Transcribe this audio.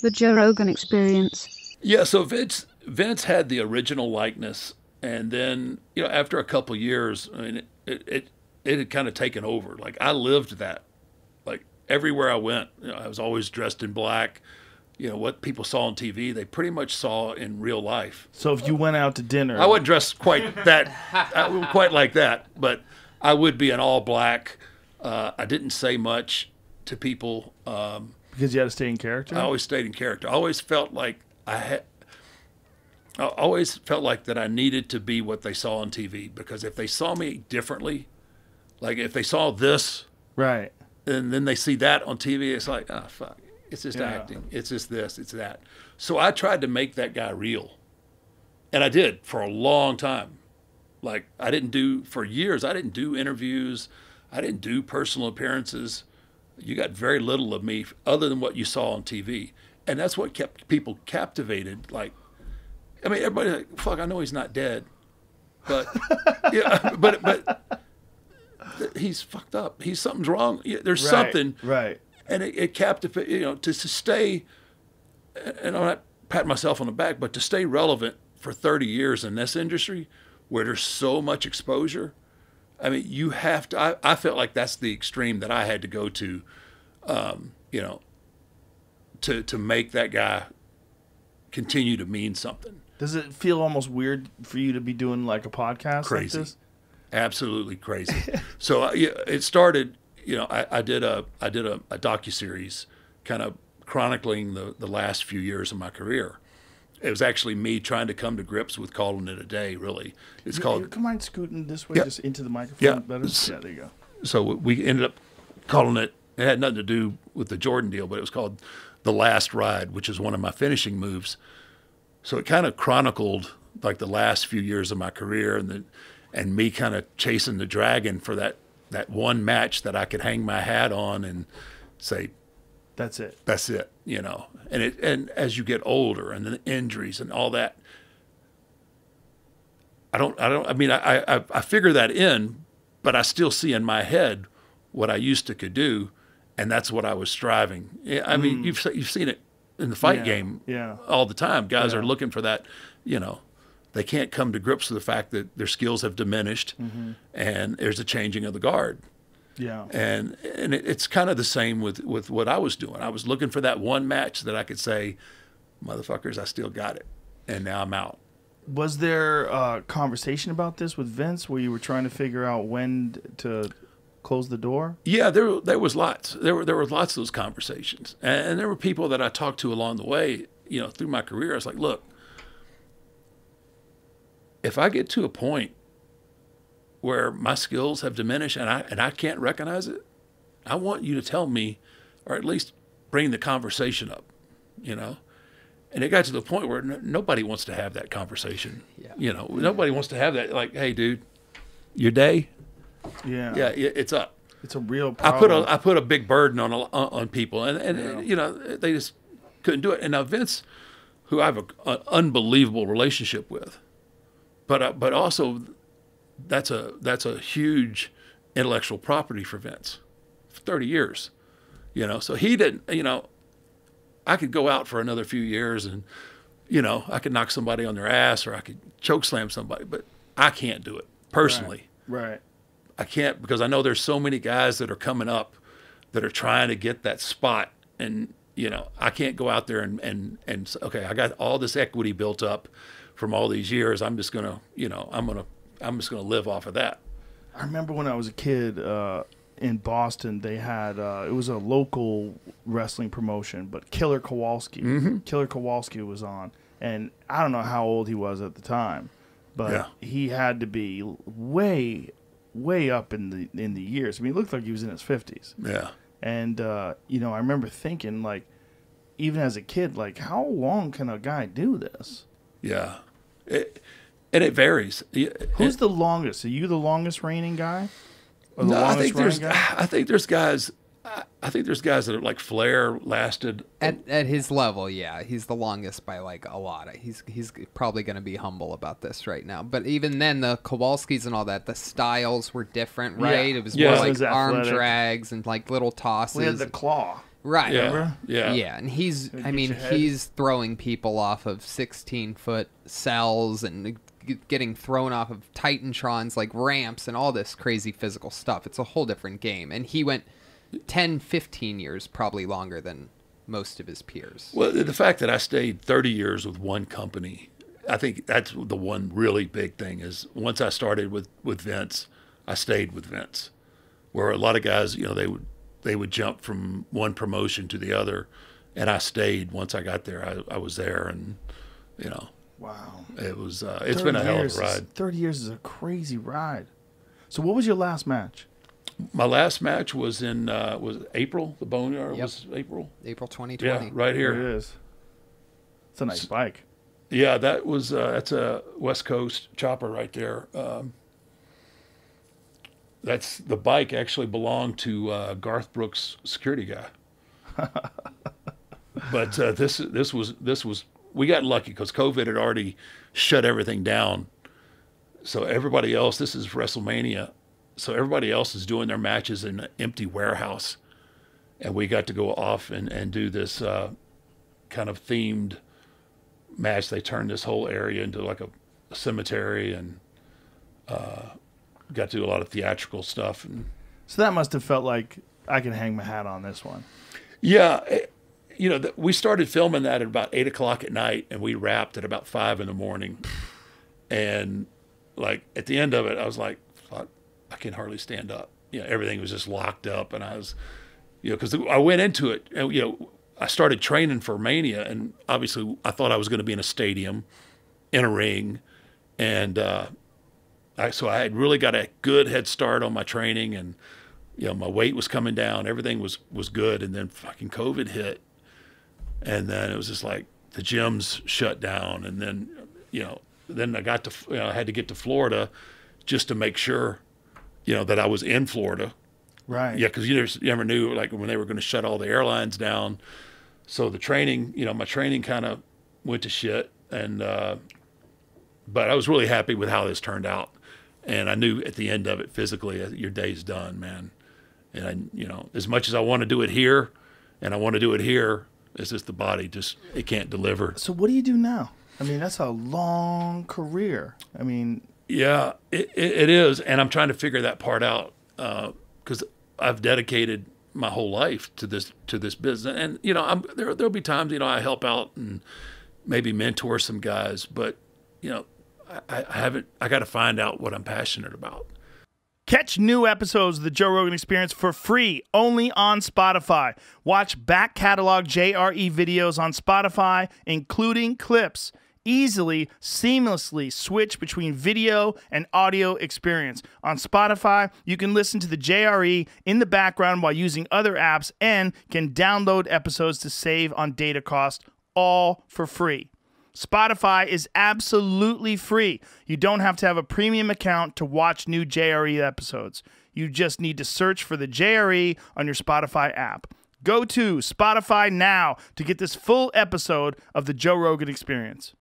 The Joe Rogan Experience. Yeah, so Vince had the original likeness, and then after a couple years, I mean it had kind of taken over. Like I lived that. Like everywhere I went, I was always dressed in black. What people saw on TV, they pretty much saw in real life. So if you went out to dinner, I wouldn't dress quite like that, but I would be in all black. I didn't say much to people. because you had to stay in character. I always stayed in character. I always felt like I always felt like that I needed to be what they saw on TV, because if they saw me differently, like if they saw this, Right. and then they see that on TV, it's like, oh fuck, it's just Yeah. acting. It's just this, it's that. So I tried to make that guy real, and I did for a long time. Like for years, I didn't do interviews, I didn't do personal appearances. You got very little of me other than what you saw on TV, and that's what kept people captivated. Like, I mean, everybody's like, fuck, I know he's not dead, but yeah, but he's fucked up. Something's wrong. There's Right, something, right. and it captivated. To stay, and I'm not patting myself on the back, but to stay relevant for 30 years in this industry, where there's so much exposure. I mean, you have to. I felt like that's the extreme that I had to go to, to make that guy continue to mean something. Does it feel almost weird for you to be doing like a podcast Crazy. like this? Absolutely crazy. So it started. I did a docuseries, kind of chronicling the last few years of my career. It was actually me trying to come to grips with calling it a day. Really, it's called. Come on, scooting this way, Yeah. just into the microphone. Yeah. Better. Yeah, there you go. So we ended up calling it. It had nothing to do with the Jordan deal, but it was called The Last Ride, which is one of my finishing moves. So it kind of chronicled like the last few years of my career, and me kind of chasing the dragon for that one match that I could hang my hat on and say, That's it. that's it, and as you get older and the injuries and all that, I mean, I figure that in, but I still see in my head what I used to could do, and that's what I was striving. Yeah, I mean, you've seen it in the fight game all the time. Guys are looking for that, they can't come to grips with the fact that their skills have diminished, and there's a changing of the guard. Yeah. And it's kind of the same with what I was doing. I was looking for that one match that I could say, motherfuckers, I still got it, and now I'm out. Was there a conversation about this with Vince where you were trying to figure out when to close the door? Yeah, there was lots. There were lots of those conversations, and there were people that I talked to along the way. Through my career, I was like, look, if I get to a point where my skills have diminished and I can't recognize it, I want you to tell me, or at least bring the conversation up. And it got to the point where nobody wants to have that conversation. Yeah. Nobody wants to have that. Like, hey, dude, your day. Yeah. Yeah, it's up. It's a real problem. I put a big burden on people, and they just couldn't do it. And now Vince, who I have an unbelievable relationship with, but also that's a huge intellectual property for Vince, for 30 years, So he didn't, I could go out for another few years, and I could knock somebody on their ass, or I could choke slam somebody, but I can't do it personally. Right. I can't, because I know there's so many guys that are coming up that are trying to get that spot, and I can't go out there and say, okay, I got all this equity built up from all these years. I'm just gonna I'm just gonna live off of that. I remember when I was a kid in Boston, they had it was a local wrestling promotion, but Killer Kowalski. Mm-hmm. Killer Kowalski was on, and I don't know how old he was at the time, but he had to be way up in the years. I mean, he looked like he was in his 50s. Yeah. And I remember thinking, like, even as a kid, like, how long can a guy do this? Yeah. And it varies. Who's the longest? Are you the longest reigning guy? Or the No, longest running guy? I think there's guys. I think there's guys that are like Flair lasted. At his level, yeah, he's the longest by like a lot. He's probably going to be humble about this right now. But even then, the Kowalskis and all that, the styles were different, right? Yeah. It was Yeah. more It like was arm athletic. drags and like little tosses. We had the claw. Right. Yeah. Yeah. Yeah, and he's, I mean, your head. he's throwing people off of 16-foot cells and getting thrown off of Titantrons, like ramps and all this crazy physical stuff. It's a whole different game. And he went 10, 15 years, probably longer than most of his peers. Well, the fact that I stayed 30 years with one company, I think that's the one really big thing is once I started with Vince, I stayed with Vince. Where a lot of guys, you know, they would jump from one promotion to the other, and I stayed. Once I got there, I was there, and you know, Wow. it was it's been a hell of a ride. 30 years is a crazy ride. So what was your last match? My last match was in was April. The Boneyard Yep. was April. April 2020. Yeah, right Here here. it is. It's a nice bike. Yeah, that was that's a West Coast chopper right there. That's the bike actually belonged to Garth Brooks' security guy. But this was we got lucky because COVID had already shut everything down. So everybody else, this is WrestleMania, so everybody else is doing their matches in an empty warehouse, and we got to go off and do this kind of themed match. They turned this whole area into like a cemetery and got to do a lot of theatrical stuff. And So that must have felt like I can hang my hat on this one. yeah, you know, we started filming that at about 8 o'clock at night, and we wrapped at about 5 in the morning. And like at the end of it, I was like, fuck, I can hardly stand up. You know, everything was just locked up, and I was, you know, because I went into it, and, you know, I started training for Mania, and obviously I thought I was going to be in a stadium, in a ring, and so I had really got a good head start on my training, and you know my weight was coming down, everything was good, and then fucking COVID hit, and then it was just like the gyms shut down, and then you know then I got to I had to get to Florida just to make sure you know that I was in Florida. Right. Yeah, because you never knew like when they were going to shut all the airlines down. So the training, you know, my training kind of went to shit, and but I was really happy with how this turned out, and I knew at the end of it physically, your day's done, man. And I, you know, as much as I want to do it here, and I want to do it here, it's just the body it can't deliver. So what do you do now? I mean, that's a long career. I mean, Yeah, it is, and I'm trying to figure that part out because I've dedicated my whole life to this business, and you know, there'll be times you know I help out and maybe mentor some guys, but you know, I haven't. I got to find out what I'm passionate about. catch new episodes of the Joe Rogan Experience for free only on Spotify. Watch back catalog JRE videos on Spotify, including clips. Easily, seamlessly switch between video and audio experience. On Spotify, you can listen to the JRE in the background while using other apps and can download episodes to save on data cost, all for free. Spotify is absolutely free. You don't have to have a premium account to watch new JRE episodes. You just need to search for the JRE on your Spotify app. Go to Spotify now to get this full episode of the Joe Rogan Experience.